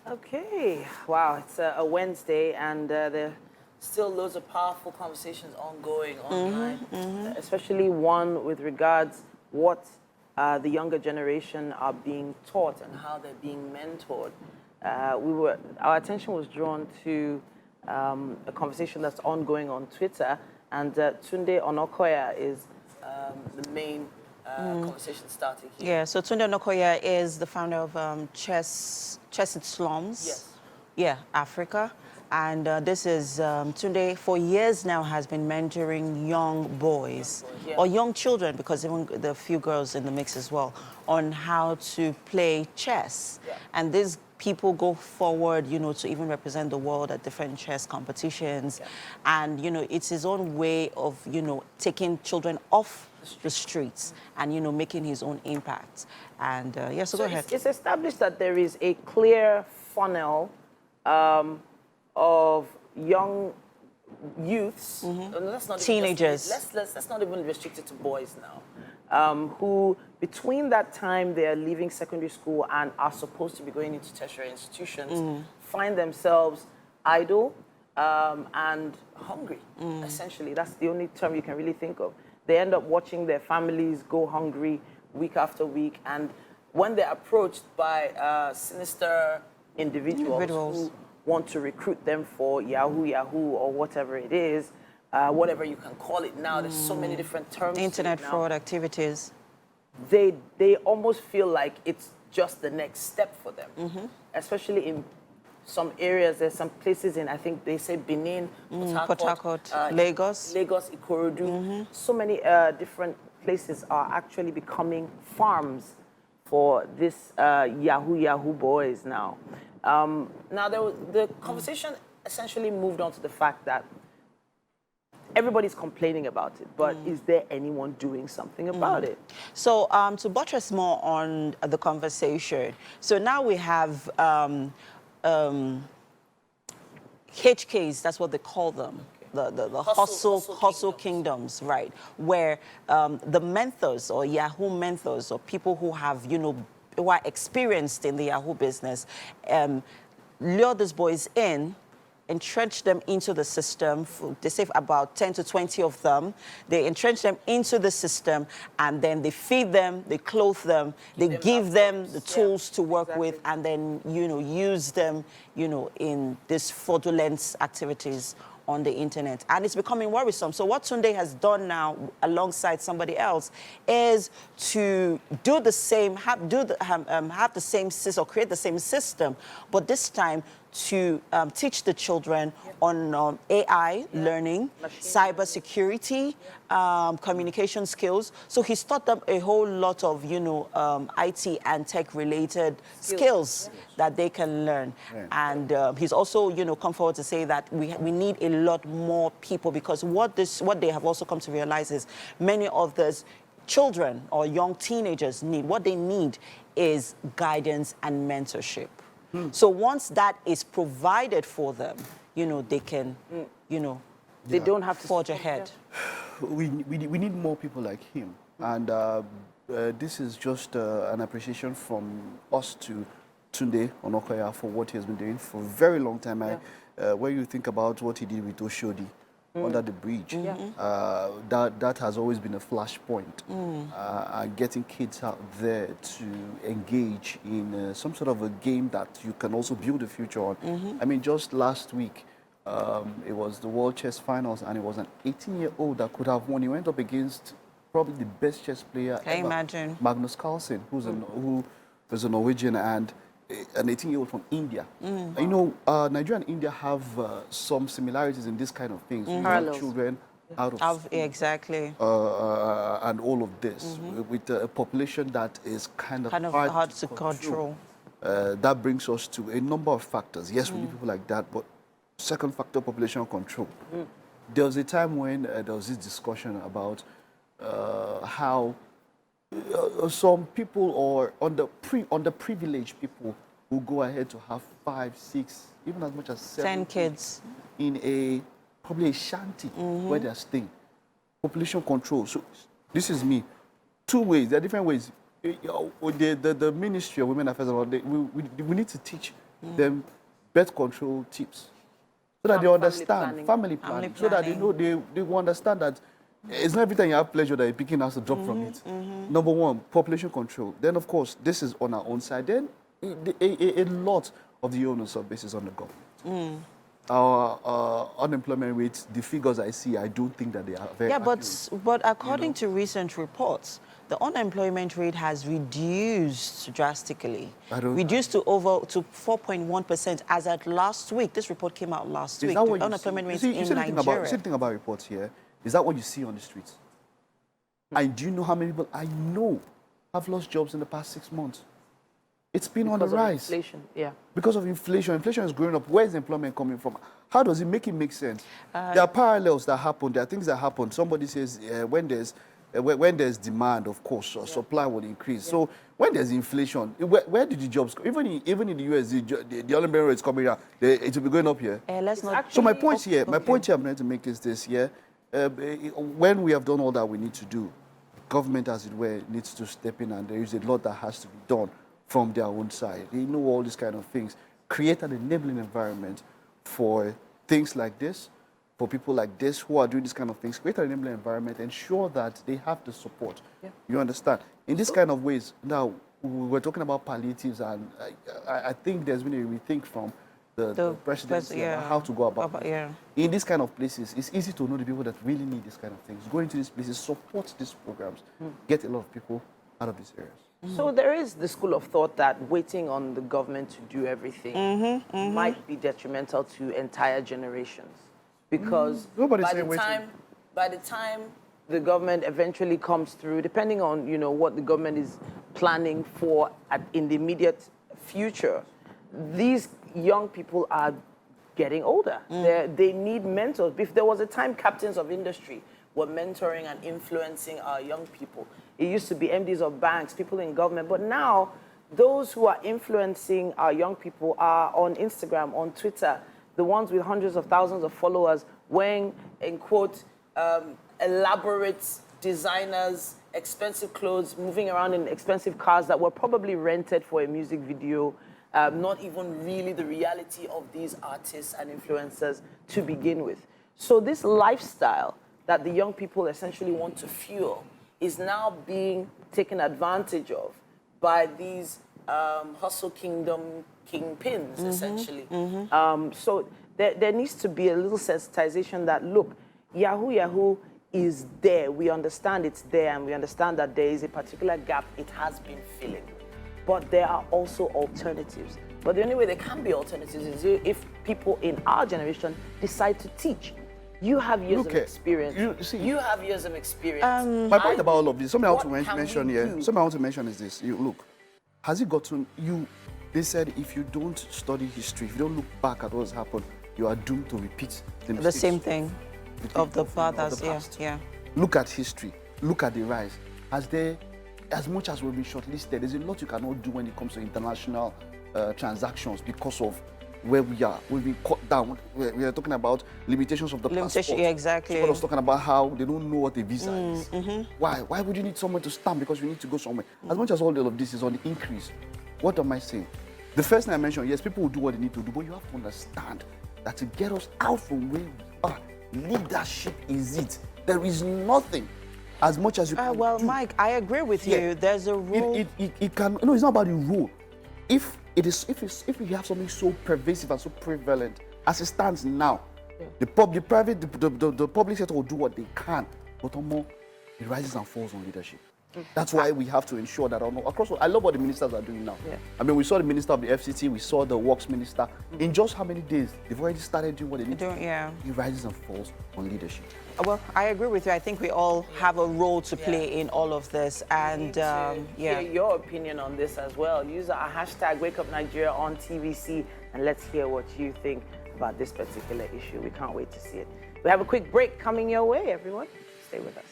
Okay, wow, it's a Wednesday and there are still loads of powerful conversations ongoing online, especially one with regards what the younger generation are being taught and how they're being mentored. Our attention was drawn to a conversation that's ongoing on Twitter, and Tunde Onokoya is the main conversation starting here. Yeah, so Tunde Onokoya is the founder of Chess in Slums. Yes. Yeah, Africa. And this is Tunde, for years now, has been mentoring young boys, yeah. or young children, because even there are a few girls in the mix as well, on how to play chess. Yeah. And these people go forward, you know, to even represent the world at different chess competitions. Yeah. And, you know, it's his own way of, you know, taking children off the streets and, you know, making his own impact. And, yeah, so go ahead. It's established that there is a clear funnel of young youths, let's not Teenagers. let's not even restrict it to boys now, who between that time they are leaving secondary school and are supposed to be going into tertiary institutions, find themselves idle and hungry, essentially. That's the only term you can really think of. They end up watching their families go hungry week after week, and when they're approached by sinister individuals who want to recruit them for Yahoo-Yahoo or whatever it is, whatever you can call it now. There's so many different terms. Internet fraud activities. They almost feel like it's just the next step for them, especially in some areas. There's some places in, I think they say Benin, Port Harcourt, Lagos. Lagos, Ikorodu. So many different places are actually becoming farms for this Yahoo-Yahoo boys now. Now, the conversation essentially moved on to the fact that everybody's complaining about it, but is there anyone doing something about it? So to buttress more on the conversation, so now we have HKs, that's what they call them. The hustle kingdoms, right? Where the mentors or Yahoo mentors or people who have, you know, who are experienced in the Yahoo business, lure these boys in, entrench them into the system. They say about 10 to 20 of them. They entrench them into the system, and then they feed them, they clothe them, they give them the tools to work with, and then, you know, use them, you know, in these fraudulent activities on the internet. And it's becoming worrisome. So what Tunde has done now, alongside somebody else, is to do the same, have the same system, or create the same system, but this time to teach the children on AI learning, cybersecurity, communication skills. So he's taught them a whole lot of, you know, IT and tech-related skills that they can learn. And he's also, you know, come forward to say that we need a lot more people, because what they have also come to realize is many of these children or young teenagers what they need is guidance and mentorship. So once that is provided for them, you know, they can, you know, they don't have to forge ahead. We need more people like him. And this is just an appreciation from us to Tunde Onokoya for what he has been doing for a very long time. When you think about what he did with Oshodi under the bridge, that has always been a flashpoint. Getting kids out there to engage in some sort of a game that you can also build a future on. I mean, just last week, it was the World Chess Finals, and it was an 18-year-old that could have won. He went up against probably the best chess player ever. Imagine. Magnus Carlsen, who is a Norwegian, and an 18-year-old from India. You know, Nigeria and India have some similarities in this kind of things. We have children out of school, exactly, and all of this, with a population that is kind of hard to control. That brings us to a number of factors. Yes, we need people like that, but second factor, population control. There was a time when there was this discussion about how some people, or underprivileged people, who go ahead to have 5, 6, even as much as 7 kids in probably a shanty where they're staying. Population control. So this is me. 2 ways. There are different ways. The Ministry of Women Affairs, we need to teach them birth control tips, so that they understand family planning, so that they know they will understand that it's not every time you have pleasure that a picking has to drop from it. Number one, population control. Then, of course, this is on our own side. Then, a lot of the onus of this is on the government. Our unemployment rates, the figures I see, I don't think that they are very accurate. but according to recent reports, the unemployment rate has reduced drastically. Reduced to 4.1% as at last week. This report came out last week. The unemployment rate in Nigeria. See the thing about reports here, is that what you see on the streets? And do you know how many people I know have lost jobs in the past 6 months? It's been on the rise. Inflation, yeah. Because of inflation. Inflation is growing up. Where is employment coming from? How does it make sense? There are parallels that happen. There are things that happen. Somebody says when there's demand, of course, supply will increase. So when there's inflation, where did the jobs go? Even in the US, the unemployment rate is coming down. It will be going up here. So my point here I'm trying to make is this, when we have done all that we need to do, government, as it were, needs to step in, and there is a lot that has to be done from their own side. They know all these kind of things. Create an enabling environment for things like this, for people like this who are doing these kind of things. Create an enabling environment, ensure that they have the support. You understand? In this kind of ways, now, we're talking about palliatives, and I think there's been a rethink from the presidency about how to go about it. In these kind of places, it's easy to know the people that really need these kind of things. Go into these places, support these programs, get a lot of people out of these areas. So there is the school of thought that waiting on the government to do everything might be detrimental to entire generations, because by the time the government eventually comes through, depending on what the government is planning for in the immediate future, these young people are getting older. They need mentors. If there was a time captains of industry were mentoring and influencing our young people, it used to be MDs of banks, people in government, but now those who are influencing our young people are on Instagram, on Twitter, the ones with hundreds of thousands of followers, wearing, in quote, elaborate designers, expensive clothes, moving around in expensive cars that were probably rented for a music video, not even really the reality of these artists and influencers to begin with. So this lifestyle that the young people essentially want to fuel is now being taken advantage of by these hustle kingdom kingpins, essentially. So there needs to be a little sensitization that, look, Yahoo-Yahoo is there. We understand it's there, and we understand that there is a particular gap it has been filling. But there are also alternatives. But the only way there can be alternatives is if people in our generation decide to teach. You have years of experience. You have years of experience. My point about all of this, something I want to mention here, something I want to mention is this. Look, has it gotten you? They said if you don't study history, if you don't look back at what's happened, you are doomed to repeat the same thing of the fathers. Yeah. Look at history. Look at the rise. As much as we've been shortlisted, there's a lot you cannot do when it comes to international transactions because of where we are. We've been cut down. We are talking about limitations of the passport. Yeah, exactly. People are talking about how they don't know what a visa is. Why? Why would you need someone to stamp because you need to go somewhere? As much as all of this is on the increase, what am I saying? The first thing I mentioned, yes, people will do what they need to do, but you have to understand that to get us out from where we are, leadership is it. There is nothing as much as you can well, do. Mike, I agree with you. There's a rule. It can. No, it's not about the rule. If we have something so pervasive and so prevalent as it stands now, the public sector will do what they can, but more, it rises and falls on leadership. That's why we have to ensure that across. I love what the ministers are doing now. I mean, we saw the minister of the FCT, we saw the works minister. In just how many days they've already started doing what they need to do. It rises and falls on leadership. Well, I agree with you. I think we all have a role to play in all of this. And hear your opinion on this as well. Use our hashtag #WakeUpNigeria on TVC, and let's hear what you think about this particular issue. We can't wait to see it. We have a quick break coming your way, everyone. Stay with us.